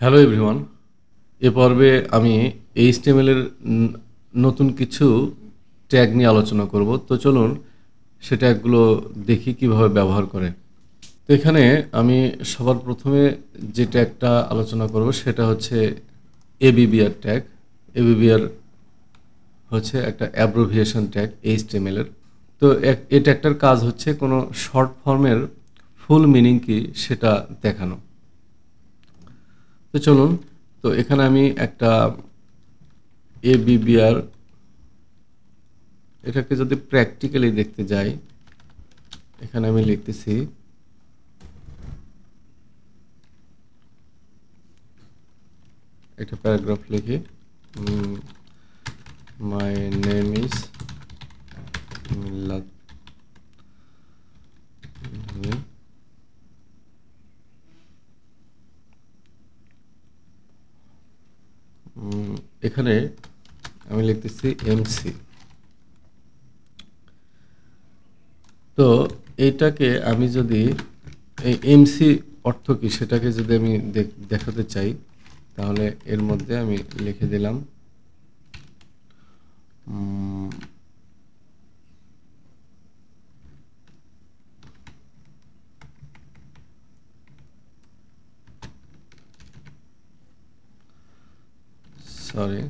Hello everyone. এ পর্বে আমি HTML এর নতুন কিছু ট্যাগ নিয়ে আলোচনা করব। তো চলুন সে ট্যাগগুলো দেখি কিভাবে ব্যবহার করে। তো এখানে আমি সবার প্রথমে যে ট্যাগটা আলোচনা করব সেটা হচ্ছে এবিবিআর ট্যাগ। এবিবিআর হচ্ছে একটা অ্যাব্রিভিয়েশন ট্যাগ এইচটিএমএল এর। তো এই ট্যাগটার কাজ হচ্ছে কোনো শর্ট ফর্মের ফুল মিনিং কি সেটা দেখানো। তো চলুন, তো এখানে আমি একটা এবিবিআর এটাকে যদি প্র্যাকটিক্যালি দেখতে যাই, এখানে আমি লিখতেছি একটা প্যারাগ্রাফ লিখি, মাই নেম ইজ মিল্লাত। এখানে আমি লিখতেছি এমসি। তো এইটাকে আমি যদি এই এমসি অর্থ কি সেটাকে যদি আমি দেখাতে চাই, তাহলে এর মধ্যে আমি লিখে দিলাম সরি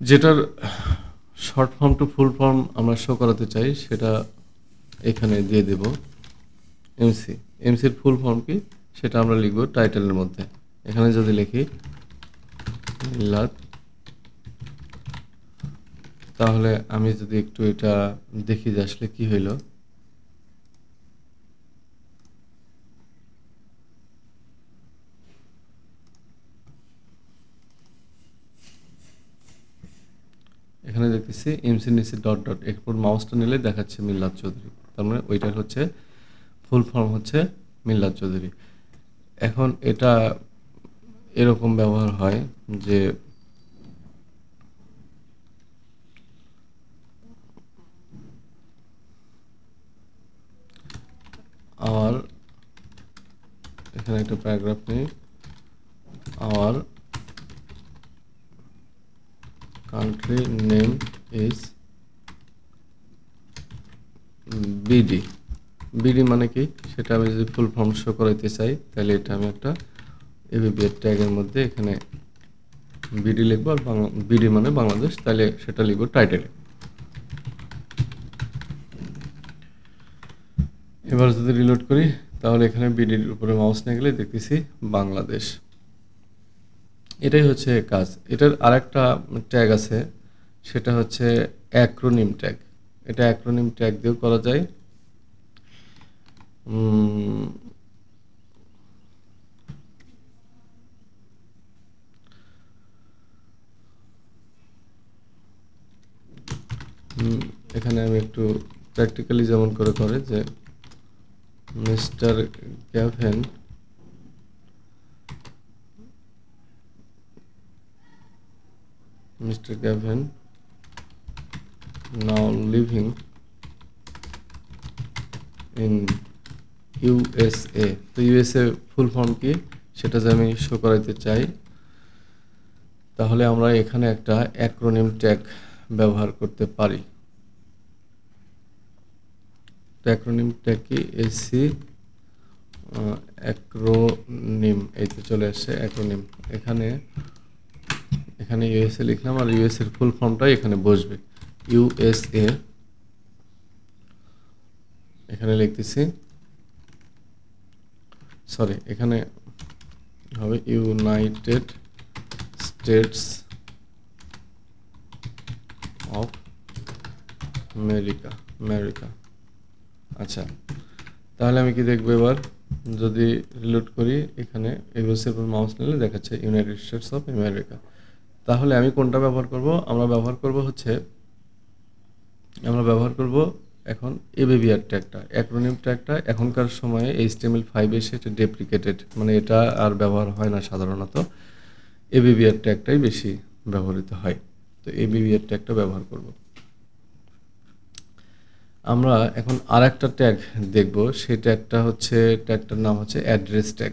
যেটার short form to full form আমরা শো করাতে চাই সেটা এখানে দিয়ে দেব এমসি। এমসির ফুল ফর্ম কি সেটা আমরা লিখব টাইটেলের মধ্যে। এখানে যদি লিখি মিল্লাত, তাহলে আমি যদি একটু এটা দেখি যে আসলে কি হইল। এখানে দেখতেছি এমসির নিচে ডট ডট, এরপর মাউসটা নিলে দেখাচ্ছে মিল্লাত চৌধুরী। তার মানে ওইটার হচ্ছে ফুল ফর্ম হচ্ছে মিল্লাত চৌধুরী। এখন এটা এরকম ব্যবহার হয় যে আর এখানে একটা প্যারাগ্রাফ নেই, আর country name is BD. BD মানে কি সেটা আমি যদি ফুল ফর্ম শো করাইতে চাই, তাহলে এটা আমি একটা এবিবিআর ট্যাগের মধ্যে এখানে বিডি লিখবো, আর বিডি মানে বাংলাদেশ, তাহলে সেটা লিখবো টাইটেলে। এবার যদি রিলোড করি, তাহলে এখানে বিডির উপরে মাউস নিয়ে গেলে দেখতেছি বাংলাদেশ। এটাই হচ্ছে কাজ। এটার আরেকটা ট্যাগ আছে, সেটা হচ্ছে অ্যাক্রোনিম ট্যাগ। এটা অ্যাক্রোনিম ট্যাগ দিয়েও করা যায়। এখানে আমি একটু প্র্যাকটিক্যালি যেমন করে যে mister Gavin now living in USA। তো ইউএসএ ফুল ফর্ম কি সেটা যে আমি শো করাইতে চাই, তাহলে আমরা এখানে একটা অ্যাক্রোনিম ট্যাগ ব্যবহার করতে পারি। তো অ্যাক্রোনিম ট্যাগ কি এসি অ্যাক্রোনিম, এই তো চলে আসছে অ্যাক্রোনিম। এখানে ইউএসএ লিখলাম, আর ইউএসএর ফুল ফর্মটাই এখানে বসবে ইউএসএ। এখানে লিখতেছি, সরি এখানে হবে ইউনাইটেড স্টেটস অফ আমেরিকা। আচ্ছা, তাহলে আমি কি দেখবো এবার যদি রিলোড করি, এখানে ইউএসএর উপর মাউস নিলে দেখাচ্ছে ইউনাইটেড স্টেটস অফ আমেরিকা। তাহলে আমি কোনটা ব্যবহার করব? আমরা ব্যবহার করব এখন এবিবিআর ট্যাগটা। অ্যাক্রোনিম ট্যাগটা এখনকার সময়ে HTML5 এসে এটা ডেপ্রিকেটেড, মানে এটা আর ব্যবহার হয় না সাধারণত। এবিবিআর ট্যাগটাই বেশি ব্যবহৃত হয়। তো ABBR ট্যাগটা ব্যবহার করব। আমরা এখন আরেকটা ট্যাগ দেখব, সেই ট্যাগটা হচ্ছে, ট্যাগটার নাম হচ্ছে অ্যাড্রেস ট্যাগ।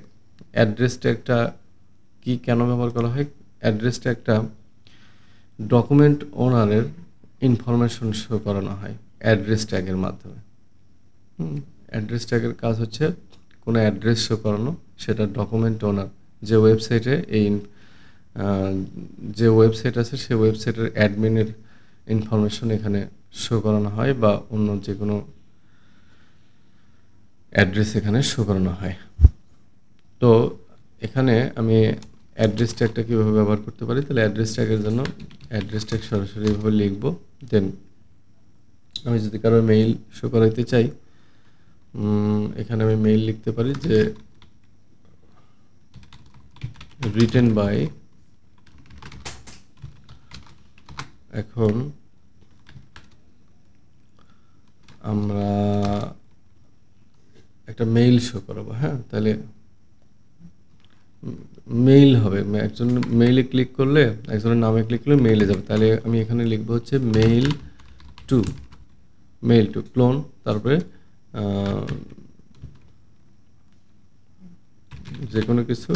অ্যাড্রেস ট্যাগটা কি, কেন ব্যবহার করা হয়? অ্যাড্রেস ট্যাগটা ডকুমেন্ট ওনারের ইনফরমেশন শো করানো হয় অ্যাড্রেস ট্যাগের মাধ্যমে। অ্যাড্রেস ট্যাগের কাজ হচ্ছে কোনো অ্যাড্রেস শো করানো, সেটা ডকুমেন্ট ওনার যে ওয়েবসাইটে যে ওয়েবসাইট আছে সেই ওয়েবসাইটের অ্যাডমিনের ইনফরমেশন এখানে শো করানো হয়, বা অন্য যে কোনো অ্যাড্রেস এখানে শো করানো হয়। তো এখানে আমি অ্যাড্রেস ট্যাগটা কীভাবে ব্যবহার করতে পারি, তাহলে অ্যাড্রেস ট্যাগের জন্য অ্যাড্রেস ট্যাগ সরাসরি এভাবে লিখব। দেন আমি যদি কারো মেইল শো করাইতে চাই, এখানে আমি মেইল লিখতে পারি যে রিটেন বাই, এখন আমরা একটা মেইল শো করাবো। হ্যাঁ, তাহলে মেইল হবে, একজন মেইলে ক্লিক করলে, একজনের নামে ক্লিক করলে মেইলে যাবে। তাহলে আমি এখানে লিখবো হচ্ছে মেইল টু ক্লোন, তারপরে যে কোনো কিছু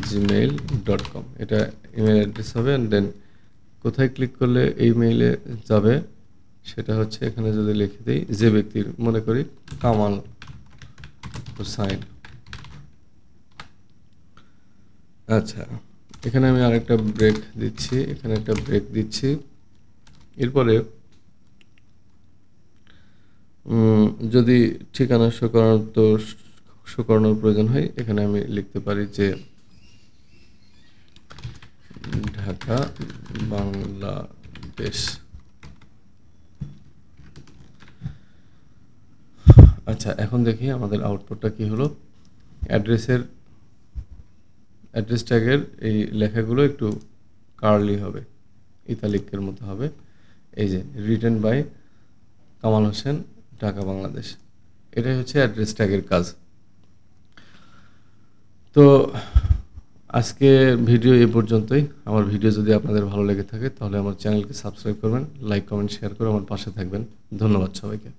@gmail.com, এটা ইমেল অ্যাড্রেস হবে। অ্যান্ড দেন কোথায় ক্লিক করলে এই মেইলে যাবে সেটা হচ্ছে, এখানে যদি লিখে দিই যে ব্যক্তির, মনে করি কামাল হোসাইন। আচ্ছা, এখানে আমি আরেকটা ব্রেক দিচ্ছি, এখানে একটা ব্রেক দিচ্ছি। এরপরে যদি ঠিকানা শো করানোর প্রয়োজন হয়, এখানে আমি লিখতে পারি যে ঢাকা বাংলাদেশ। আচ্ছা, এখন দেখি আমাদের আউটপুটটা কি হলো। অ্যাড্রেস ট্যাগের এই লেখাগুলো একটু কার্লি হবে, ইতালিকের মতো হবে। এই যে রিটেন বাই কামাল হোসেন, ঢাকা বাংলাদেশ, এটাই হচ্ছে অ্যাড্রেস ট্যাগের কাজ। তো আজকে ভিডিও এ পর্যন্তই। আমার ভিডিও যদি আপনাদের ভালো লেগে থাকে তাহলে আমার চ্যানেলকে সাবস্ক্রাইব করবেন, লাইক কমেন্ট শেয়ার করে আমার পাশে থাকবেন। ধন্যবাদ সবাইকে।